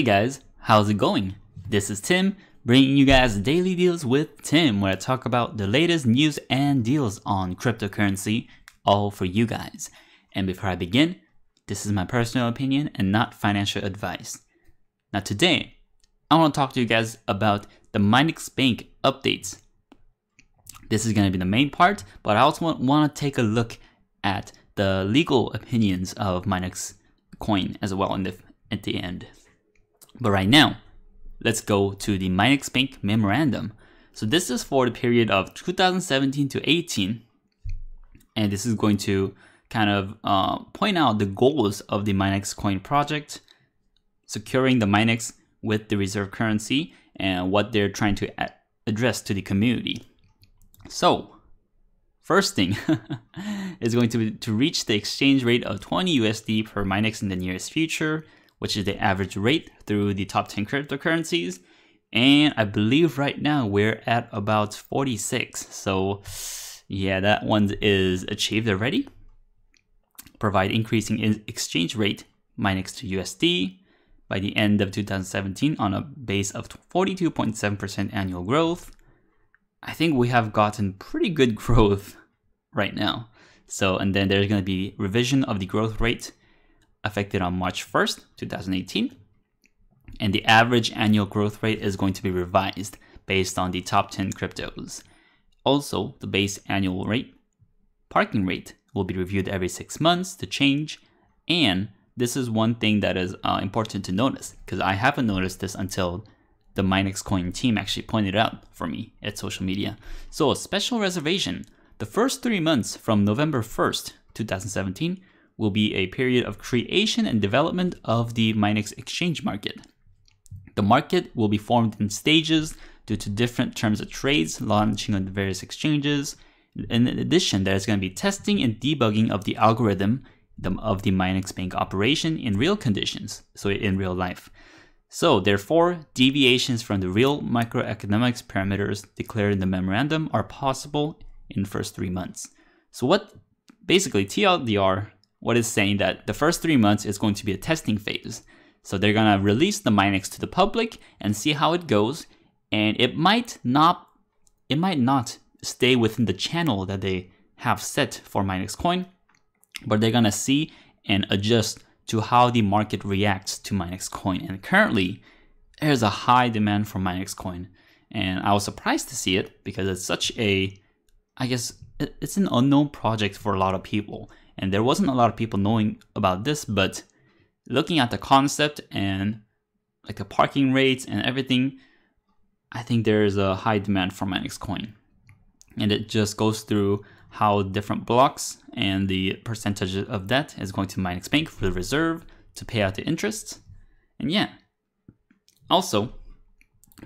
Hey guys, how's it going? This is Tim, bringing you guys Daily Deals with Tim, where I talk about the latest news and deals on cryptocurrency, all for you guys. And before I begin, this is my personal opinion and not financial advice. Now today, I want to talk to you guys about the MinexBank updates. This is going to be the main part, but I also want to take a look at the legal opinions of MinexCoin as well at the end. But right now, let's go to the MinexBank memorandum. So this is for the period of 2017 to 18, and this is going to kind of point out the goals of the MinexCoin project, securing the Minex with the reserve currency and what they're trying to address to the community. So first thing is going to be to reach the exchange rate of 20 USD per Minex in the nearest future, which is the average rate through the top 10 cryptocurrencies. And I believe right now we're at about 46. So yeah, that one is achieved already. Provide increasing exchange rate Minex to USD by the end of 2017 on a base of 42.7% annual growth. I think we have gotten pretty good growth right now. So, and then there's going to be revision of the growth rate affected on March 1st, 2018. And the average annual growth rate is going to be revised based on the top 10 cryptos. Also, the base annual rate, parking rate, will be reviewed every 6 months to change. And this is one thing that is important to notice, because I haven't noticed this until the MinexCoin team actually pointed it out for me at social media. So a special reservation. The first 3 months from November 1st, 2017 will be a period of creation and development of the Minex exchange market. The market will be formed in stages due to different terms of trades launching on the various exchanges. In addition, there's going to be testing and debugging of the algorithm of the MinexBank operation in real conditions, so in real life. So therefore, deviations from the real microeconomics parameters declared in the memorandum are possible in the first 3 months. So what basically TLDR, what is saying that the first 3 months is going to be a testing phase. So they're going to release the Minex to the public and see how it goes. And it might not stay within the channel that they have set for MinexCoin, but they're going to see and adjust to how the market reacts to MinexCoin. And currently, there's a high demand for MinexCoin. And I was surprised to see it because it's such a, I guess, it's an unknown project for a lot of people. And there wasn't a lot of people knowing about this, but looking at the concept and like the parking rates and everything, I think there is a high demand for MinexCoin. And it just goes through how different blocks and the percentage of that is going to MinexBank for the reserve to pay out the interest. And yeah, also,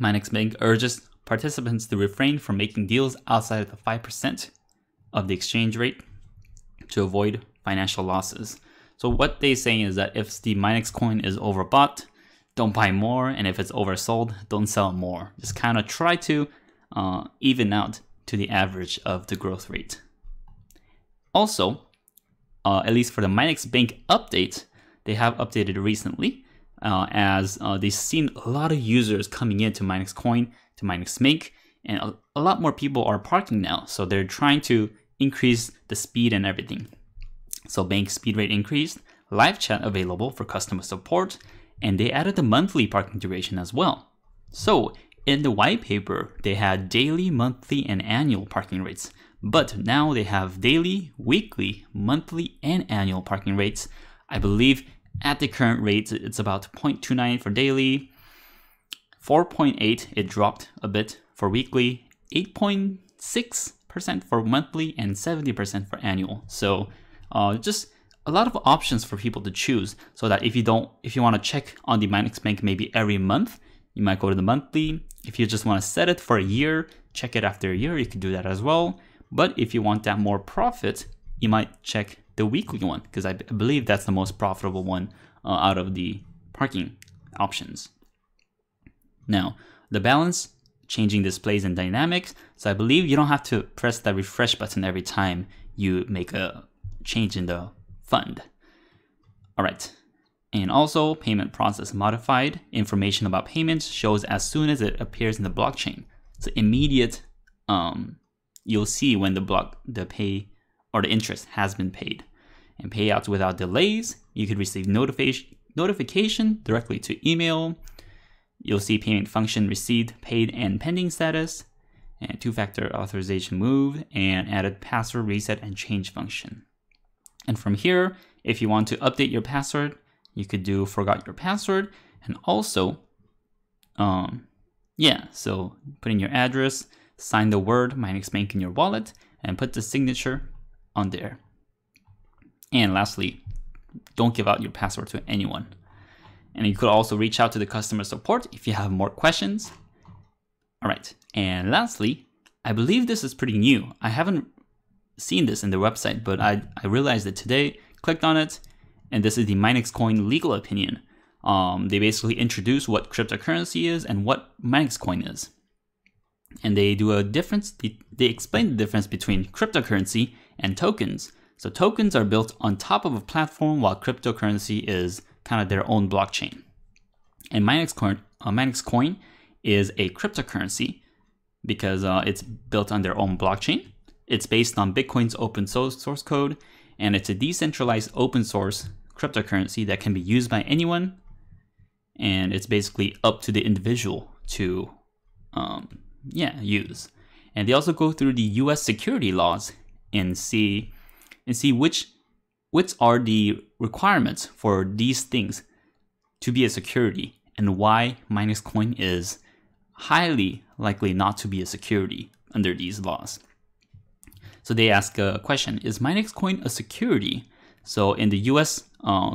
MinexBank urges participants to refrain from making deals outside of the 5% of the exchange rate to avoid financial losses. So what they're saying is that if the MinexCoin is overbought, don't buy more, and if it's oversold, don't sell more. Just kind of try to even out to the average of the growth rate. Also, at least for the MinexBank update, they have updated recently as they've seen a lot of users coming into MinexCoin, to MinexBank, and a lot more people are parking now. So they're trying to increase the speed and everything. So bank speed rate increased, live chat available for customer support, and they added the monthly parking duration as well. So in the white paper, they had daily, monthly, and annual parking rates. But now they have daily, weekly, monthly, and annual parking rates. I believe at the current rates, it's about 0.29 for daily, 4.8, it dropped a bit for weekly, 8.6% for monthly, and 70% for annual. So just a lot of options for people to choose, so that if you want to check on the MinexBank maybe every month, you might go to the monthly. If you just want to set it for a year, check it after a year, you can do that as well. But if you want that more profit, you might check the weekly one, because I believe that's the most profitable one out of the parking options. Now, the balance, changing displays and dynamics. So I believe you don't have to press that refresh button every time you make a change in the fund. All right. And also, payment process modified. Information about payments shows as soon as it appears in the blockchain. So immediate, you'll see when the pay or the interest has been paid. And payouts without delays. You could receive notification directly to email. You'll see payment function received, paid, and pending status. And two-factor authorization moved, and added password reset and change function. And from here, if you want to update your password, you could do forgot your password. And also, so put in your address, sign the word MinexBank in your wallet, and put the signature on there. And lastly, don't give out your password to anyone. And you could also reach out to the customer support if you have more questions. All right, and lastly, I believe this is pretty new. I haven't seen this in the website, but I realized it today, clicked on it, and this is the MinexCoin legal opinion. They basically introduce what cryptocurrency is and what MinexCoin is. And they do a difference, they explain the difference between cryptocurrency and tokens. So tokens are built on top of a platform, while cryptocurrency is kind of their own blockchain. And MinexCoin is a cryptocurrency because it's built on their own blockchain. It's based on Bitcoin's open source code, and it's a decentralized open source cryptocurrency that can be used by anyone. And it's basically up to the individual to use. And they also go through the US security laws and see which are the requirements for these things to be a security, and why MinexCoin is highly likely not to be a security under these laws. So they ask a question, is MinexCoin a security? So in the US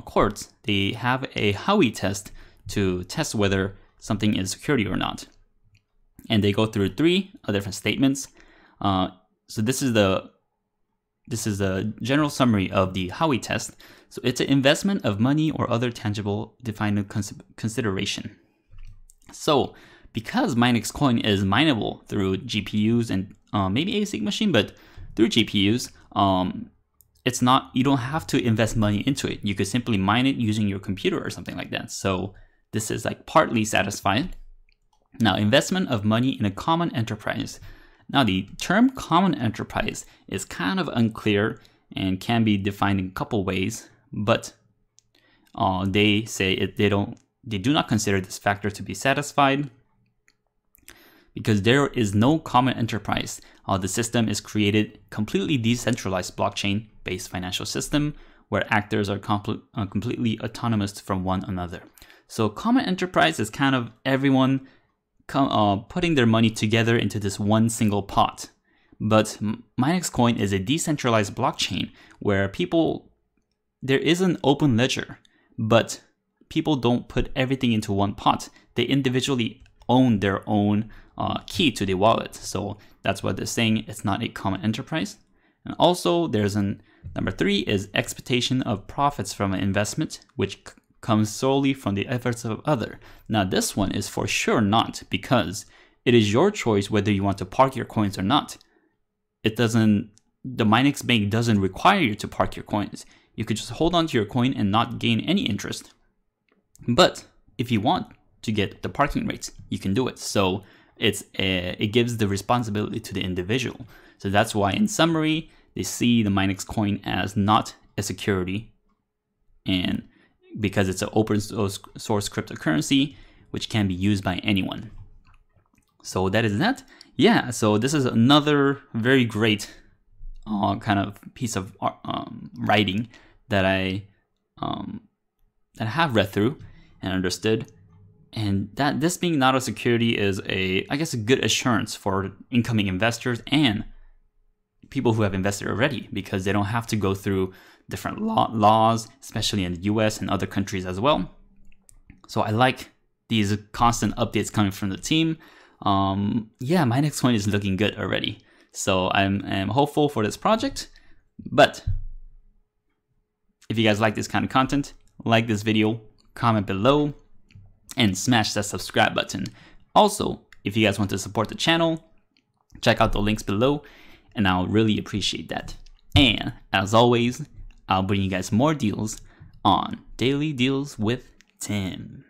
courts, they have a Howey test to test whether something is security or not. And they go through 3 different statements. So this is the general summary of the Howey test. So it's an investment of money or other tangible defined consideration. So because MinexCoin is mineable through GPUs and maybe ASIC machine, but through GPUs, it's not, you don't have to invest money into it. You could simply mine it using your computer or something like that. So this is like partly satisfied. Now, investment of money in a common enterprise. Now, the term common enterprise is kind of unclear and can be defined in a couple ways, but they say they do not consider this factor to be satisfied because there is no common enterprise. The system is created completely decentralized blockchain-based financial system where actors are completely autonomous from one another. So common enterprise is kind of everyone putting their money together into this one single pot. But MinexCoin is a decentralized blockchain where there is an open ledger, but people don't put everything into one pot. They individually own their own key to the wallet. So that's what they're saying. It's not a common enterprise. And also there's number 3 is expectation of profits from an investment, which comes solely from the efforts of other. Now this one is for sure not, because it is your choice whether you want to park your coins or not. The MinexBank doesn't require you to park your coins. You could just hold on to your coin and not gain any interest. But if you want to get the parking rates, you can do it. So it gives the responsibility to the individual. So that's why in summary, they see the MinexCoin as not a security, and because it's an open source cryptocurrency, which can be used by anyone. So that is that. Yeah, so this is another very great kind of piece of writing that I have read through and understood. And that this being not a security is I guess a good assurance for incoming investors and people who have invested already, because they don't have to go through different laws, especially in the US and other countries as well. So I like these constant updates coming from the team. Yeah, MinexCoin is looking good already. So I'm hopeful for this project. But if you guys like this kind of content, like this video, comment below, and smash that subscribe button. Also, if you guys want to support the channel, check out the links below, and I'll really appreciate that. And as always, I'll bring you guys more deals on Daily Deals with Tim.